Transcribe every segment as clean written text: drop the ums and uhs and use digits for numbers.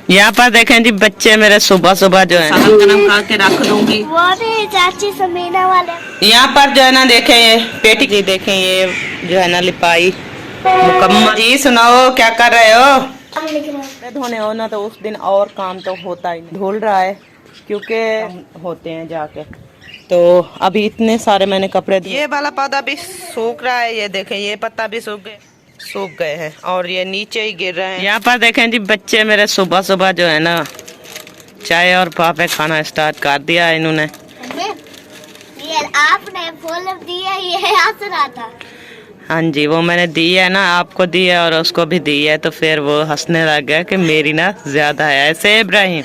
यहाँ पर देखें जी बच्चे मेरे सुबह सुबह जो है सलाम कलम खा के रख दूंगी। वो भी चाची समीना वाले। यहाँ पर जो है ना देखें ये पेटी जी देखें ये जो है ना लिपाई मुकम्मल। जी सुनाओ क्या कर रहे हो? कपड़े धोने हो ना तो उस दिन और काम तो होता ही नहीं, धुल रहा है क्योंकि होते हैं जाके। तो अभी इतने सारे मैंने कपड़े, ये वाला पौधा भी सूख रहा है, ये देखें ये पत्ता भी सूख गए हैं और ये नीचे ही गिर रहे हैं। यहाँ पर देखें जी बच्चे मेरे सुबह सुबह जो है ना चाय और पापे खाना स्टार्ट कर दिया है इन्होंने। ये आपने फूल दिया, ये हंस रहा था। हाँ जी वो मैंने दी है ना, आपको दी है और उसको भी दी है, तो फिर वो हंसने लग गया कि मेरी ना ज्यादा है। ऐसे इब्राहिम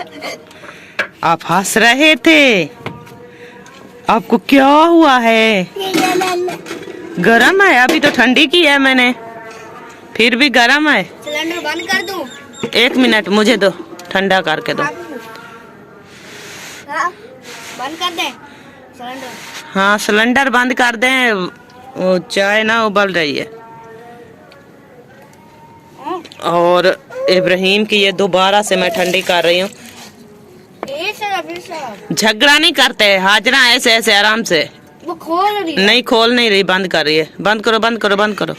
आप हंस रहे थे, आपको क्या हुआ है? गरम है? अभी तो ठंडी की है मैंने, फिर भी गरम है। सिलेंडर बंद कर दूं? 1 मिनट मुझे दो, ठंडा करके दो। हाँ, बंद कर दे सिलेंडर। हाँ सिलेंडर बंद कर दें, वो चाय ना उबल रही है। और इब्राहिम की ये दोबारा से मैं ठंडी कर रही हूँ। झगड़ा नहीं करते, हाजरा ऐसे ऐसे आराम से। वो खोल रही है। नहीं खोल नहीं रही, बंद कर रही है। बंद करो बंद करो बंद करो।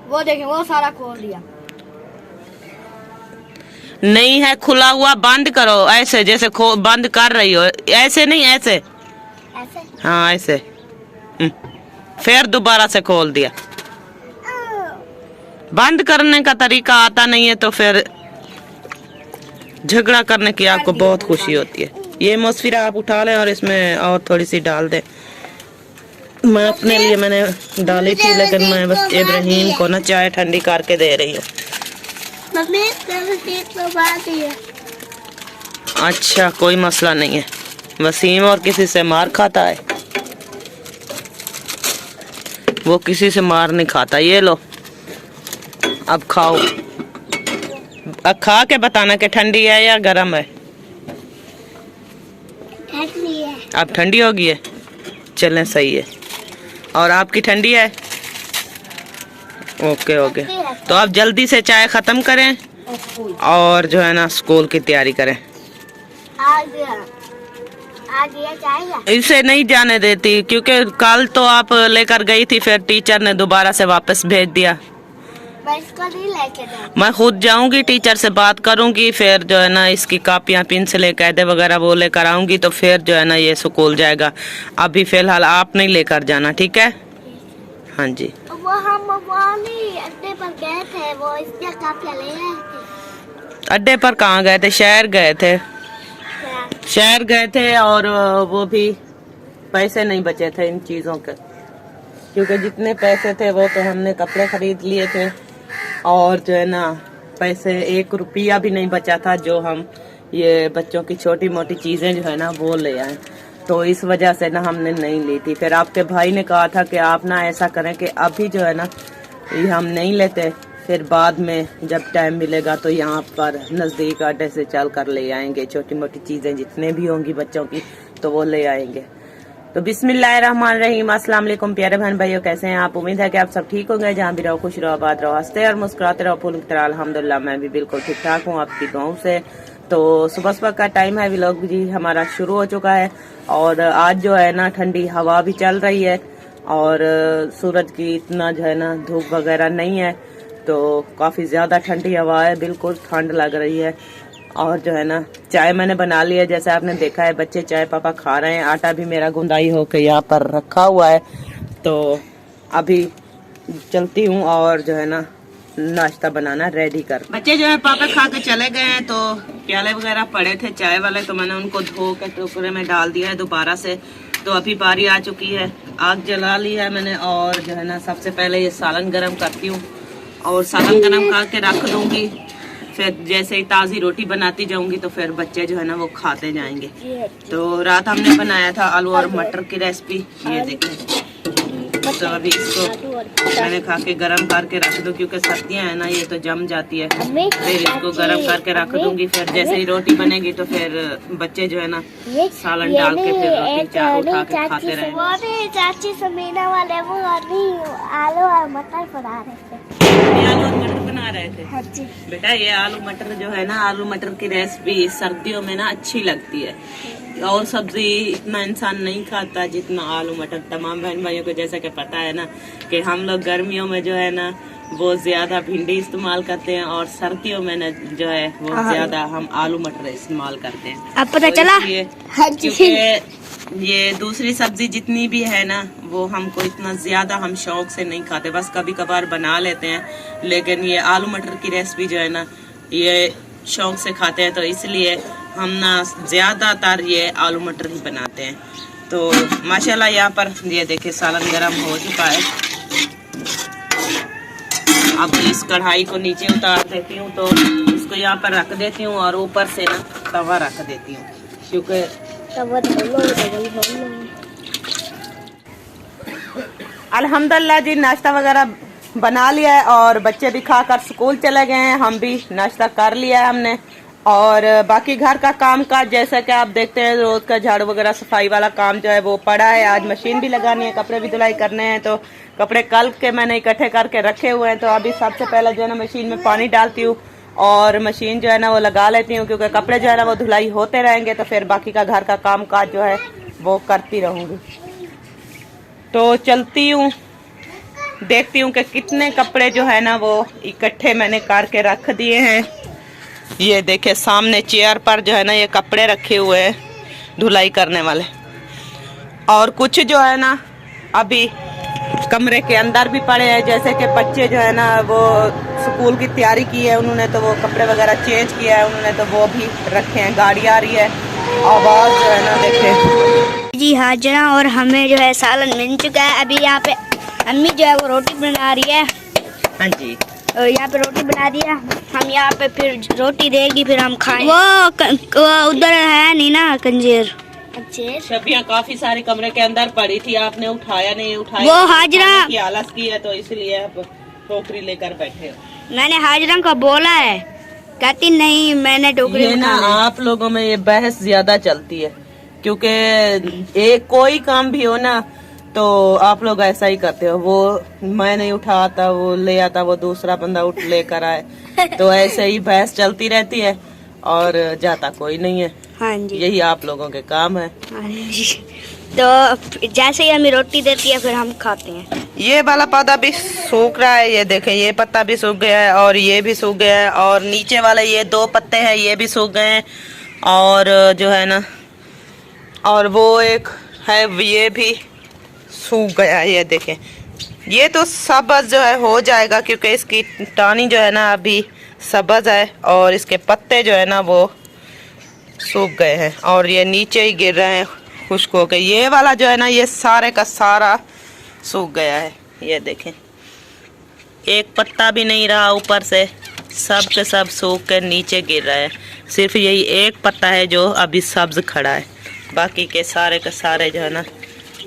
वो देखें वो सारा खोल दिया। नहीं है खुला हुआ, बंद करो ऐसे जैसे बंद कर रही हो, ऐसे नहीं ऐसे। ऐसे? हाँ ऐसे। फिर दोबारा से खोल दिया। बंद करने का तरीका आता नहीं है तो फिर झगड़ा करने की आपको बहुत खुशी होती है। ये मौसफिरा आप उठा लें और इसमें और थोड़ी सी डाल दें। मैं अपने लिए मैंने डाली थी, लेकिन मैं बस इब्राहिम को ना चाय ठंडी करके दे रही हूँ। अच्छा कोई मसला नहीं है, वसीम और किसी से मार खाता है, वो किसी से मार नहीं खाता। ये लो अब खाओ, अब खा के बताना कि ठंडी है या गर्म है। ठंडी है। अब ठंडी हो गई है, चलें सही है। और आपकी ठंडी है? Okay okay. तो आप जल्दी से चाय ख़त्म करें और जो है ना स्कूल की तैयारी करें। आज ये चाय इसे नहीं जाने देती क्योंकि कल तो आप लेकर गई थी, फिर टीचर ने दोबारा से वापस भेज दिया। मैं इसको नहीं लेके जाऊंगी। मैं खुद जाऊंगी, टीचर से बात करूंगी, फिर जो है ना इसकी कापियां पेंसिलें कायदे वगैरह वो लेकर आऊंगी, तो फिर जो है ना ये स्कूल जाएगा। अभी फिलहाल आप नहीं लेकर जाना, ठीक है? हाँ जी। वो हम अड्डे पर गए थे, वो इसके कापियां ले आए थे। अड्डे पर कहाँ गए थे? शहर गए थे। शहर गए थे और वो भी पैसे नहीं बचे थे इन चीजों के, क्योंकि जितने पैसे थे वो तो हमने कपड़े खरीद लिए थे और जो है ना पैसे 1 रुपया भी नहीं बचा था जो हम ये बच्चों की छोटी मोटी चीजें जो है ना वो ले आए। तो इस वजह से ना हमने नहीं ली थी। फिर आपके भाई ने कहा था कि आप ना ऐसा करें कि अभी जो है ना ये हम नहीं लेते, फिर बाद में जब टाइम मिलेगा तो यहाँ पर नज़दीक अड्डे से चल कर ले आएंगे, छोटी मोटी चीज़ें जितने भी होंगी बच्चों की तो वो ले आएंगे। तो बिस्मिल्लाहिर्रहमानिर्रहीम, अस्सलाम वालेकुम प्यारे बहन भाइयों, कैसे हैं आप? उम्मीद है कि आप सब ठीक होंगे, जहाँ भी रहो खुश रहो, आबाद रहो, हंसते और मुस्कुराते रहो, फूल की तरह। अल्हम्दुलिल्लाह मैं भी बिल्कुल ठीक ठाक हूँ आपकी दुआओं से। तो सुबह सुबह का टाइम है, व्लॉग जी हमारा शुरू हो चुका है और आज जो है ना ठंडी हवा भी चल रही है और सूरज की इतना जो है ना धूप वगैरह नहीं है, तो काफ़ी ज़्यादा ठंडी हवा है, बिल्कुल ठंड लग रही है। और जो है ना चाय मैंने बना ली है, जैसे आपने देखा है बच्चे चाय पापा खा रहे हैं। आटा भी मेरा गुंदाई होकर यहाँ पर रखा हुआ है, तो अभी चलती हूँ और जो है ना नाश्ता बनाना रेडी कर। बच्चे जो है पापा खा के चले गए हैं, तो प्याले वगैरह पड़े थे चाय वाले, तो मैंने उनको धो के टोकरे में डाल दिया है दोबारा से। तो अभी बारी आ चुकी है, आग जला ली है मैंने और जो है ना सबसे पहले ये सालन गरम करती हूँ और सालन गरम करके रख दूंगी। फिर जैसे ही ताज़ी रोटी बनाती जाऊंगी तो फिर बच्चे जो है ना वो खाते जाएंगे। तो रात हमने बनाया था आलू और मटर की रेसिपी, ये देखें। तो अभी इसको मैंने खा के गरम करके रख दूं क्योंकि सर्दियाँ है ना ये तो जम जाती है। फिर इसको गरम करके रख दूंगी, फिर जैसे ही रोटी बनेगी तो फिर बच्चे जो है ना सालन डाल के फिर रोटी उठा के खाते रहेंगे। चाची समीना वाले वो आलू और मटर बना रहे थे। आलू और मटर बना बना रहे थे? हाँ जी। बेटा ये आलू मटर जो है ना, आलू मटर की रेसिपी सर्दियों में ना अच्छी लगती है। और सब्जी इतना इंसान नहीं खाता जितना आलू मटर। तमाम बहन भाइयों को जैसा कि पता है ना कि हम लोग गर्मियों में जो है ना बहुत ज्यादा भिंडी इस्तेमाल करते हैं, और सर्दियों में ना जो है बहुत ज्यादा हम आलू मटर इस्तेमाल करते हैं। अब पता चला? हाँ जी। क्योंकि ये दूसरी सब्जी जितनी भी है ना वो हमको इतना ज्यादा हम शौक से नहीं खाते, बस कभी कभार बना लेते हैं। लेकिन ये आलू मटर की रेसिपी जो है ना ये शौक से खाते हैं, तो इसलिए हम ना ज्यादातर ये आलू मटर ही बनाते हैं। तो माशाल्लाह यहाँ पर ये देखिए सालन गरम हो चुका है। अब इस कढ़ाई को नीचे उतार देती हूँ, तो इसको यहाँ पर रख देती हूँ और ऊपर से ना तवा रख देती हूँ, क्योंकि अल्हम्दुलिल्लाह जी नाश्ता वगैरह बना लिया है और बच्चे भी खाकर स्कूल चले गए हैं। हम भी नाश्ता कर लिया है हमने, और बाकी घर का काम काज जैसा कि आप देखते हैं रोज का झाड़ू वगैरह सफाई वाला काम जो है वो पड़ा है। आज मशीन भी लगानी है, कपड़े भी धुलाई करने हैं, तो कपड़े कल के मैंने इकट्ठे करके रखे हुए हैं। तो अभी सबसे पहले जो है ना मशीन में पानी डालती हूँ और मशीन जो है ना वो लगा लेती हूँ, क्योंकि कपड़े जो है ना वो धुलाई होते रहेंगे तो फिर बाकी का घर का काम काज जो है वो करती रहूंगी। तो चलती हूँ, देखती हूँ कि कितने कपड़े जो है ना वो इकट्ठे मैंने करके रख दिए हैं। ये देखे सामने चेयर पर जो है ना ये कपड़े रखे हुए हैं धुलाई करने वाले, और कुछ जो है ना अभी कमरे के अंदर भी पड़े हैं। जैसे कि बच्चे जो है ना वो स्कूल की तैयारी की है, उन्होंने तो वो कपड़े वगैरह चेंज किया है, उन्होंने तो वो भी रखे हैं। गाड़ी आ रही है, आवाज जो है ना देखे जी हाजरा, और हमें जो है सालन मिल चुका है। अभी यहाँ पे अम्मी जो है वो रोटी बना रही है। हाँ जी, और यहाँ पे रोटी बना दिया, हम यहाँ पे फिर रोटी देगी फिर हम खाएं। वो उधर है नहीं ना कंजीर। शबिया काफी सारे कमरे के अंदर पड़ी थी, आपने उठाया नहीं, उठाया वो हाजरा की आलस की है, तो इसलिए आप टोकरी लेकर बैठे हो। मैंने हाजरा को बोला है, कहती नहीं मैंने टोकरी ये ना आप लोगों में ये बहस ज्यादा चलती है, क्योंकि एक कोई काम भी हो ना तो आप लोग ऐसा ही करते हो। वो मैं नहीं उठाता, वो ले आता, वो दूसरा बंदा उठ लेकर आए, तो ऐसे ही बहस चलती रहती है और जाता कोई नहीं है। हाँ जी, यही आप लोगों के काम है। हाँ जी। तो जैसे ही हमें रोटी देती है फिर हम खाते हैं। ये वाला पौधा भी सूख रहा है, ये देखें ये पत्ता भी सूख गया है और ये भी सूख गया है, और नीचे वाले ये 2 पत्ते हैं ये भी सूख गए हैं, और जो है ना और वो एक है ये भी सूख गया है। ये देखें ये तो सब्ज जो है हो जाएगा, क्योंकि इसकी टानी जो है ना अभी सब्ज है और इसके पत्ते जो है ना वो सूख गए हैं, और ये नीचे ही गिर रहे हैं खुश्क हो गए। ये वाला जो है ना ये सारे का सारा सूख गया है। ये देखें एक पत्ता भी नहीं रहा, ऊपर से सब के सब सूख कर नीचे गिर रहा है। सिर्फ यही एक पत्ता है जो अभी सब्ज खड़ा है, बाकी के सारे जो है ना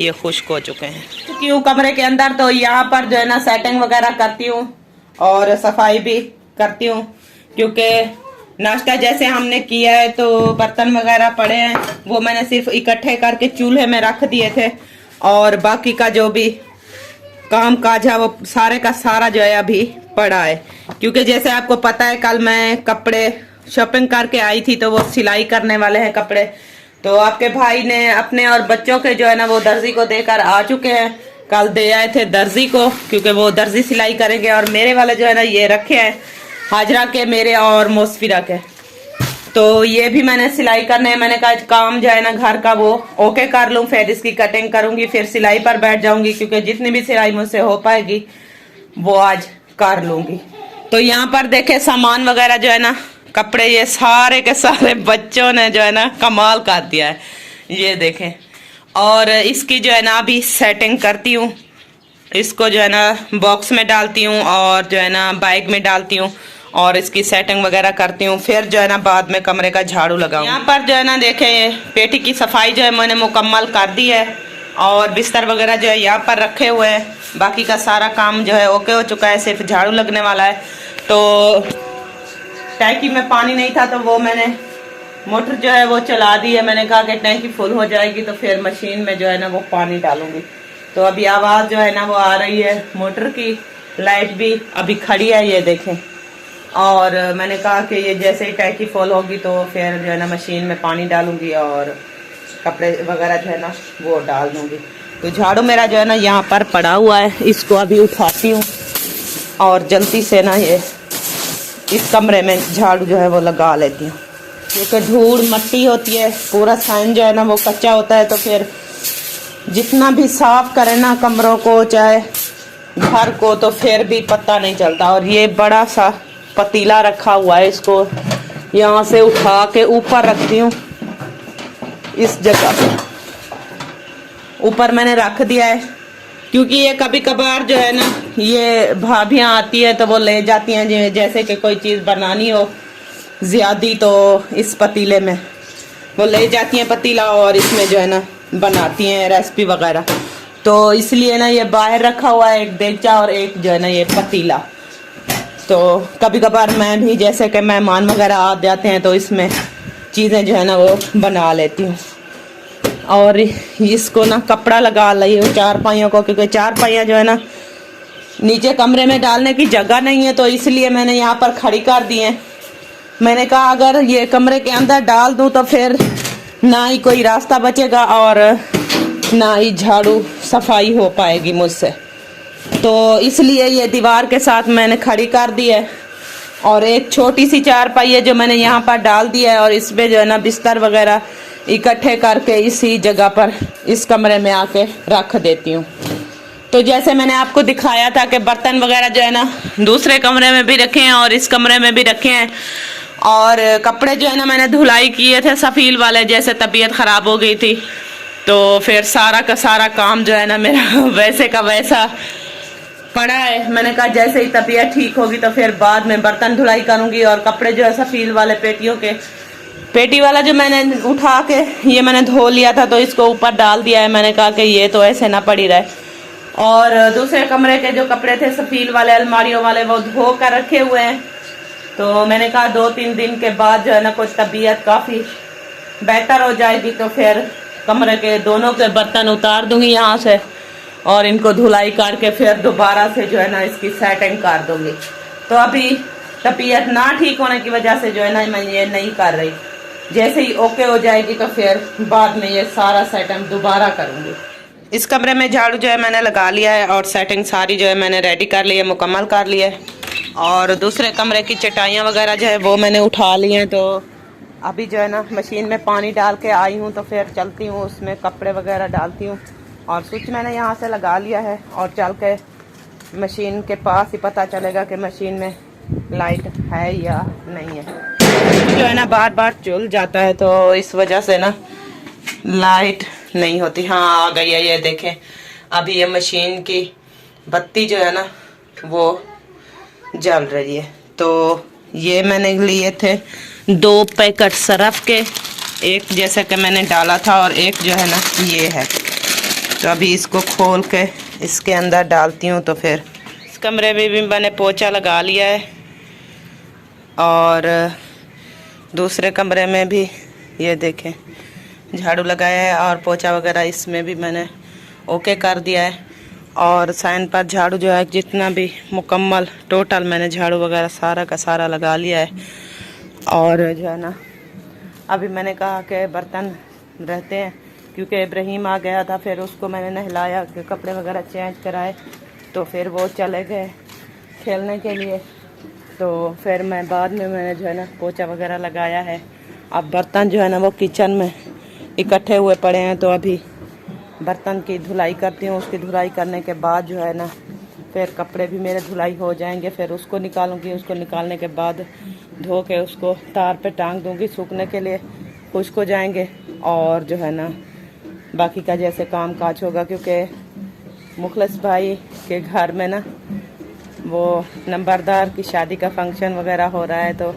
ये खुश्क हो चुके हैं। क्यों कमरे के अंदर तो यहाँ पर जो है ना सेटिंग वगैरह करती हूँ और सफाई भी करती हूँ, क्योंकि नाश्ता जैसे हमने किया है तो बर्तन वगैरह पड़े हैं वो मैंने सिर्फ इकट्ठे करके चूल्हे में रख दिए थे, और बाकी का जो भी काम काज है वो सारे का सारा जो है अभी पड़ा है। क्योंकि जैसे आपको पता है कल मैं कपड़े शॉपिंग करके आई थी, तो वो सिलाई करने वाले हैं कपड़े, तो आपके भाई ने अपने और बच्चों के जो है ना वो दर्जी को देकर आ चुके हैं। कल दे आए थे दर्जी को, क्योंकि वो दर्जी सिलाई करेंगे, और मेरे वाले जो है ना ये रखे हैं हाजरा के मेरे और मोसफिरा के, तो ये भी मैंने सिलाई करने हैं। मैंने कहा काम जो है ना घर का वो ओके कर लूं, फिर इसकी कटिंग करूंगी, फिर सिलाई पर बैठ जाऊंगी, क्योंकि जितनी भी सिलाई मुझसे हो पाएगी वो आज कर लूंगी। तो यहाँ पर देखे सामान वगैरह जो है ना कपड़े ये सारे के सारे बच्चों ने जो है ना कमाल कर दिया है। ये देखें, और इसकी जो है ना अभी सेटिंग करती हूँ, इसको जो है ना बॉक्स में डालती हूँ और जो है ना बाइक में डालती हूँ और इसकी सेटिंग वगैरह करती हूँ, फिर जो है ना बाद में कमरे का झाड़ू लगाऊँ। यहाँ पर जो है ना देखें ये पेटी की सफाई जो है मैंने मुकम्मल कर दी है, और बिस्तर वगैरह जो है यहाँ पर रखे हुए हैं। बाकी का सारा काम जो है ओके हो चुका है, सिर्फ झाड़ू लगने वाला है। तो टैंकी में पानी नहीं था तो वो मैंने मोटर जो है वो चला दी है। मैंने कहा कि टैंकी फुल हो जाएगी तो फिर मशीन में जो है ना वो पानी डालूंगी। तो अभी आवाज़ जो है ना वो आ रही है मोटर की। लाइट भी अभी खड़ी है, ये देखें और मैंने कहा कि ये जैसे ही टैंकी फुल होगी तो फिर जो है ना मशीन में पानी डालूंगी और कपड़े वगैरह जो है ना वो डाल दूंगी। तो झाड़ू मेरा जो है ना यहाँ पर पड़ा हुआ है, इसको अभी उठाती हूँ और जल्दी से ना ये इस कमरे में झाड़ू जो है वो लगा लेती हूँ, क्योंकि धूल मट्टी होती है, पूरा साइन जो है ना वो कच्चा होता है। तो फिर जितना भी साफ करें ना कमरों को चाहे घर को, तो फिर भी पता नहीं चलता। और ये बड़ा सा पतीला रखा हुआ है, इसको यहाँ से उठा के ऊपर रखती हूँ, इस जगह पे ऊपर मैंने रख दिया है, क्योंकि ये कभी कभार जो है ना ये भाभियाँ आती है तो वो ले जाती हैं, जैसे कि कोई चीज़ बनानी हो ज़्यादा तो इस पतीले में वो ले जाती हैं पतीला, और इसमें जो है ना बनाती हैं रेसिपी वगैरह। तो इसलिए ना ये बाहर रखा हुआ है, एक देगचा और एक जो है ना ये पतीला। तो कभी कभार मैं भी जैसे कि मेहमान वगैरह आ जाते हैं तो इसमें चीज़ें जो है ना वो बना लेती हूँ। और इसको ना कपड़ा लगा ली हूँ चारपाइयों को, क्योंकि चारपाइयाँ जो है ना नीचे कमरे में डालने की जगह नहीं है, तो इसलिए मैंने यहाँ पर खड़ी कर दी हैं। मैंने कहा अगर ये कमरे के अंदर डाल दूँ तो फिर ना ही कोई रास्ता बचेगा और ना ही झाड़ू सफाई हो पाएगी मुझसे। तो इसलिए ये दीवार के साथ मैंने खड़ी कर दी है, और एक छोटी सी चारपाई है जो मैंने यहाँ पर डाल दिया है, और इसमें जो है ना बिस्तर वगैरह इकट्ठे करके इसी जगह पर इस कमरे में आके रख देती हूँ। तो जैसे मैंने आपको दिखाया था कि बर्तन वगैरह जो है ना दूसरे कमरे में भी रखे हैं और इस कमरे में भी रखे हैं, और कपड़े जो है ना मैंने धुलाई किए थे सफ़ील वाले, जैसे तबीयत ख़राब हो गई थी तो फिर सारा का सारा काम जो है ना मेरा वैसे का वैसा पड़ा है। मैंने कहा जैसे ही तबीयत ठीक होगी तो फिर बाद में बर्तन धुलाई करूँगी, और कपड़े जो है सफ़ील वाले पेटियों के पेटी वाला जो मैंने उठा के ये मैंने धो लिया था तो इसको ऊपर डाल दिया है। मैंने कहा कि ये तो ऐसे ना पड़ी रहे। और दूसरे कमरे के जो कपड़े थे सफ़ील वाले अलमारियों वाले वो धो कर रखे हुए हैं। तो मैंने कहा 2-3 दिन के बाद जो है ना कुछ तबीयत काफ़ी बेहतर हो जाएगी तो फिर कमरे के दोनों के बर्तन उतार दूंगी यहाँ से, और इनको धुलाई करके फिर दोबारा से जो है ना इसकी सेटिंग कर दूंगी। तो अभी तबीयत ना ठीक होने की वजह से जो है ना मैं ये नहीं कर रही। जैसे ही ओके हो जाएगी तो फिर बाद में ये सारा सेटिंग दोबारा करूँगी। इस कमरे में झाड़ू जो है मैंने लगा लिया है, और सेटिंग सारी जो है मैंने रेडी कर ली है, मुकम्मल कर ली है। और दूसरे कमरे की चटाइयाँ वगैरह जो है वो मैंने उठा ली हैं। तो अभी जो है ना मशीन में पानी डाल के आई हूँ, तो फिर चलती हूँ उसमें कपड़े वगैरह डालती हूँ। और स्विच मैंने यहाँ से लगा लिया है, और चल के मशीन के पास ही पता चलेगा कि मशीन में लाइट है या नहीं है। जो है ना बार बार चल जाता है तो इस वजह से ना लाइट नहीं होती। हाँ आ गई है, ये देखें अभी ये मशीन की बत्ती जो है ना वो जल रही है। तो ये मैंने लिए थे 2 पैकेट सरफ के, एक जैसे कि मैंने डाला था और एक जो है ना ये है। तो अभी इसको खोल के इसके अंदर डालती हूँ। तो फिर इस कमरे में भी मैंने पोछा लगा लिया है, और दूसरे कमरे में भी ये देखें झाड़ू लगाया है, और पोछा वगैरह इसमें भी मैंने ओके कर दिया है। और साइन पर झाड़ू जो है जितना भी मुकम्मल टोटल मैंने झाड़ू वगैरह सारा का सारा लगा लिया है। और जो है ना अभी मैंने कहा कि बर्तन रहते हैं, क्योंकि इब्राहिम आ गया था, फिर उसको मैंने नहलाया, कपड़े वगैरह चेंज कराए, तो फिर वो चले गए खेलने के लिए। तो फिर मैं बाद में मैंने जो है ना पोछा वगैरह लगाया है। अब बर्तन जो है ना वो किचन में इकट्ठे हुए पड़े हैं, तो अभी बर्तन की धुलाई करती हूँ। उसकी धुलाई करने के बाद जो है ना फिर कपड़े भी मेरे धुलाई हो जाएंगे, फिर उसको निकालूंगी। उसको निकालने के बाद धो के उसको तार पे टांग दूंगी सूखने के लिए, खुश्क हो जाएंगे। और जो है ना बाकी का जैसे काम काज होगा, क्योंकि मुखलिस भाई के घर में ना वो नंबरदार की शादी का फंक्शन वगैरह हो रहा है, तो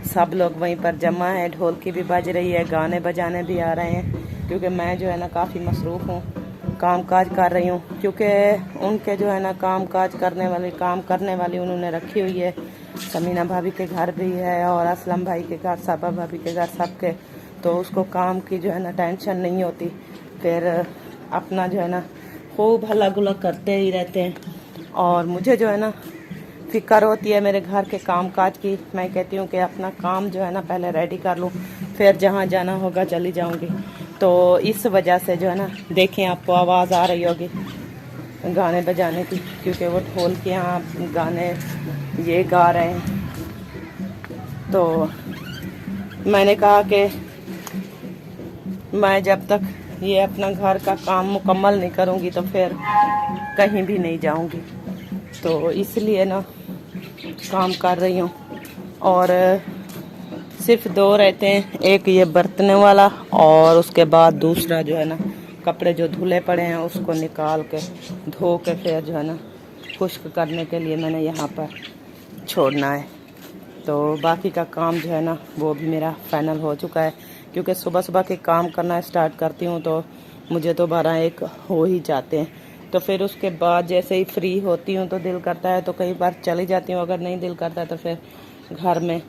सब लोग वहीं पर जमा है। ढोलकी भी बज रही है, गाने बजाने भी आ रहे हैं, क्योंकि मैं जो है ना काफ़ी मसरूफ़ हूँ, काम काज कर रही हूँ। क्योंकि उनके जो है ना काम करने वाली उन्होंने रखी हुई है। समीना भाभी के घर भी है, और असलम भाई के घर, साबा भाभी के घर, सबके। तो उसको काम की जो है ना टेंशन नहीं होती, फिर अपना जो है ना खूब हल्ला गुल्ला करते ही रहते हैं। और मुझे जो है ना फिक्र होती है मेरे घर के कामकाज की। मैं कहती हूँ कि अपना काम जो है ना पहले रेडी कर लूँ, फिर जहाँ जाना होगा चली जाऊँगी। तो इस वजह से जो है ना, देखें आपको आवाज़ आ रही होगी गाने बजाने की, क्योंकि वो ढोल के यहाँ गाने ये गा रहे हैं। तो मैंने कहा कि मैं जब तक ये अपना घर का काम मुकम्मल नहीं करूँगी तो फिर कहीं भी नहीं जाऊँगी। तो इसलिए ना काम कर रही हूँ। और सिर्फ 2 रहते हैं, एक ये बर्तने वाला और उसके बाद दूसरा जो है ना कपड़े जो धुले पड़े हैं उसको निकाल के धो के फिर जो है ना खुश्क करने के लिए मैंने यहाँ पर छोड़ना है। तो बाकी का काम जो है ना वो भी मेरा फाइनल हो चुका है, क्योंकि सुबह सुबह के काम करना स्टार्ट करती हूँ तो मुझे तो 12-1 हो ही जाते हैं। तो फिर उसके बाद जैसे ही फ्री होती हूँ तो दिल करता है तो कई बार चली जाती हूँ, अगर नहीं दिल करता है तो फिर घर में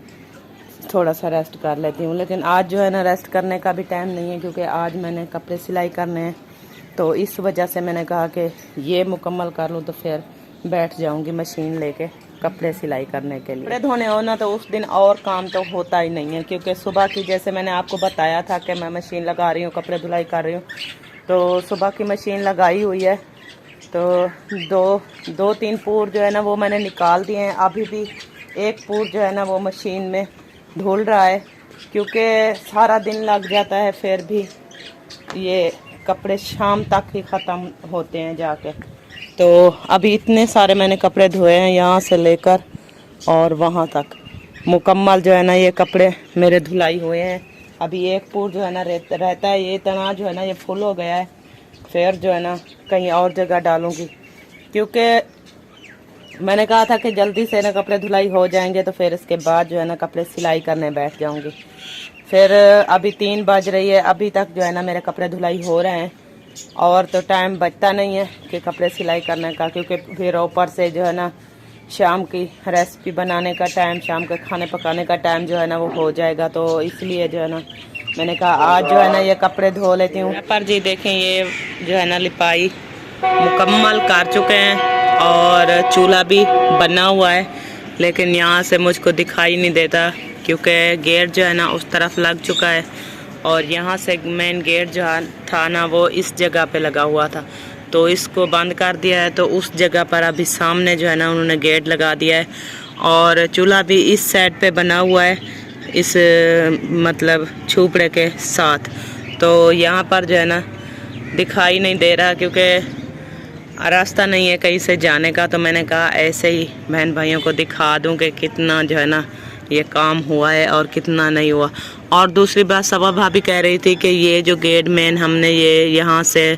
थोड़ा सा रेस्ट कर लेती हूँ। लेकिन आज जो है ना रेस्ट करने का भी टाइम नहीं है, क्योंकि आज मैंने कपड़े सिलाई करने हैं। तो इस वजह से मैंने कहा कि ये मुकम्मल कर लूँ तो फिर बैठ जाऊँगी मशीन लेके कपड़े सिलाई करने के लिए। कपड़े धोने हो ना तो उस दिन और काम तो होता ही नहीं है, क्योंकि सुबह की जैसे मैंने आपको बताया था कि मैं मशीन लगा रही हूँ, कपड़े धुलाई कर रही हूँ। तो सुबह की मशीन लगाई हुई है, तो 2-3 पूर जो है ना वो मैंने निकाल दिए हैं। अभी भी 1 पूर जो है ना वो मशीन में धुल रहा है, क्योंकि सारा दिन लग जाता है, फिर भी ये कपड़े शाम तक ही ख़त्म होते हैं जाके। तो अभी इतने सारे मैंने कपड़े धोए हैं, यहाँ से लेकर और वहाँ तक मुकम्मल जो है ना ये कपड़े मेरे धुलाई हुए हैं। अभी 1 पूर जो है ना रहता है, ये तना जो है ना ये फुल हो गया है। फिर जो है ना कहीं और जगह डालूँगी, क्योंकि मैंने कहा था कि जल्दी से ना कपड़े धुलाई हो जाएंगे तो फिर इसके बाद जो है ना कपड़े सिलाई करने बैठ जाऊँगी। फिर अभी 3 बज रही है, अभी तक जो है ना मेरे कपड़े धुलाई हो रहे हैं और तो टाइम बचता नहीं है कि कपड़े सिलाई करने का, क्योंकि फिर ऊपर से जो है ना शाम की रेसिपी बनाने का टाइम, शाम के खाने पकाने का टाइम जो है ना वो हो जाएगा। तो इसलिए जो है ना मैंने कहा आज जो है ना ये कपड़े धो लेती हूँ। पर जी देखें ये जो है ना लिपाई मुकम्मल कर चुके हैं और चूल्हा भी बना हुआ है, लेकिन यहाँ से मुझको दिखाई नहीं देता क्योंकि गेट जो है ना उस तरफ लग चुका है और यहाँ से मेन गेट जो था ना वो इस जगह पे लगा हुआ था, तो इसको बंद कर दिया है। तो उस जगह पर अभी सामने जो है ना उन्होंने गेट लगा दिया है और चूल्हा भी इस साइड पे बना हुआ है, इस मतलब छुपड़े के साथ। तो यहाँ पर जो है ना दिखाई नहीं दे रहा क्योंकि रास्ता नहीं है कहीं से जाने का। तो मैंने कहा ऐसे ही बहन भाइयों को दिखा दूँ कि कितना जो है ना ये काम हुआ है और कितना नहीं हुआ। और दूसरी बात सबा भाभी कह रही थी कि ये जो गेट मेन हमने ये यहाँ से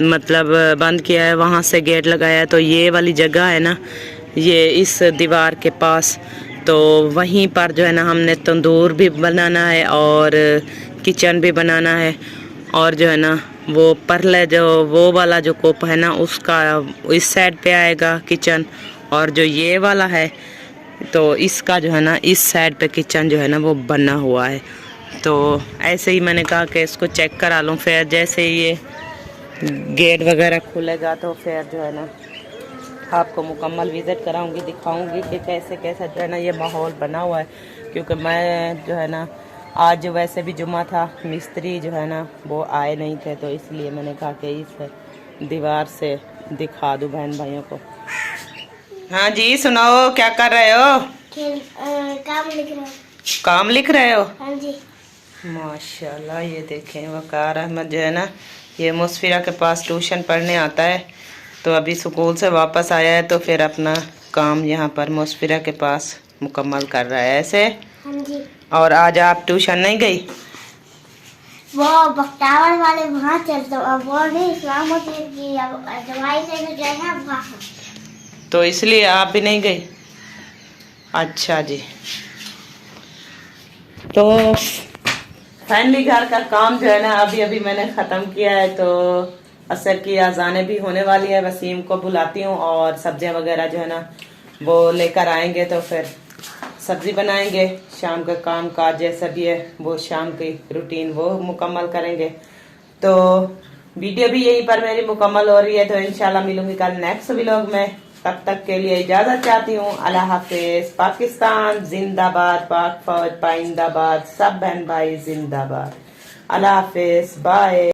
मतलब बंद किया है, वहाँ से गेट लगाया है, तो ये वाली जगह है ना ये इस दीवार के पास, तो वहीं पर जो है ना हमने तंदूर भी बनाना है और किचन भी बनाना है। और जो है ना वो परले जो वो वाला जो कोप है ना उसका इस साइड पे आएगा किचन, और जो ये वाला है तो इसका जो है ना इस साइड पे किचन जो है ना वो बना हुआ है। तो ऐसे ही मैंने कहा कि इसको चेक करा लूँ, फिर जैसे ही ये गेट वगैरह खुलेगा तो फिर जो है ना आपको मुकम्मल विज़िट कराऊंगी, दिखाऊंगी कि कैसे कैसा जो है ना ये माहौल बना हुआ है। क्योंकि मैं जो है ना आज वैसे भी जुम्मा था, मिस्त्री जो है ना वो आए नहीं थे, तो इसलिए मैंने कहा कि इस दीवार से दिखा दूँ बहन भाइयों को। हाँ जी सुनाओ, क्या कर रहे हो? काम लिख रहा हूँ। काम लिख रहे हो? हाँ जी। माशाल्लाह, ये देखें वकार अहमद जो है ना ये मुस्फिरा के पास ट्यूशन पढ़ने आता है, तो अभी स्कूल से वापस आया है तो फिर अपना काम यहाँ पर मुस्फिरा के पास मुकम्मल कर रहा है ऐसे। हाँ जी। और आज आप ट्यूशन नहीं गई? वो बख्तावर वाले वहाँ चलते, अब वो नहीं इस्लाम होती है कि अब दवाई लेने जाना वहाँ, तो इसलिए आप भी नहीं गई? अच्छा जी। तो फाइनली घर का काम जो है ना अभी अभी मैंने ख़त्म किया है, तो असर की अजाने भी होने वाली है। वसीम को बुलाती हूँ और सब्जियां वगैरह जो है ना वो लेकर आएंगे, तो फिर सब्जी बनाएंगे। शाम का काम काज जैसा भी है वो शाम की रूटीन वो मुकम्मल करेंगे। तो वीडियो भी यहीं पर मेरी मुकम्मल हो रही है, तो इंशाल्लाह मिलूंगी कल नेक्स्ट व्लॉग में। तब तक के लिए इजाजत चाहती हूँ। अल्लाह हाफिज। पाकिस्तान जिंदाबाद, पाक फौज पाइंदाबाद, सब बहन भाई जिंदाबाद। अल्लाह हाफिज, बाय।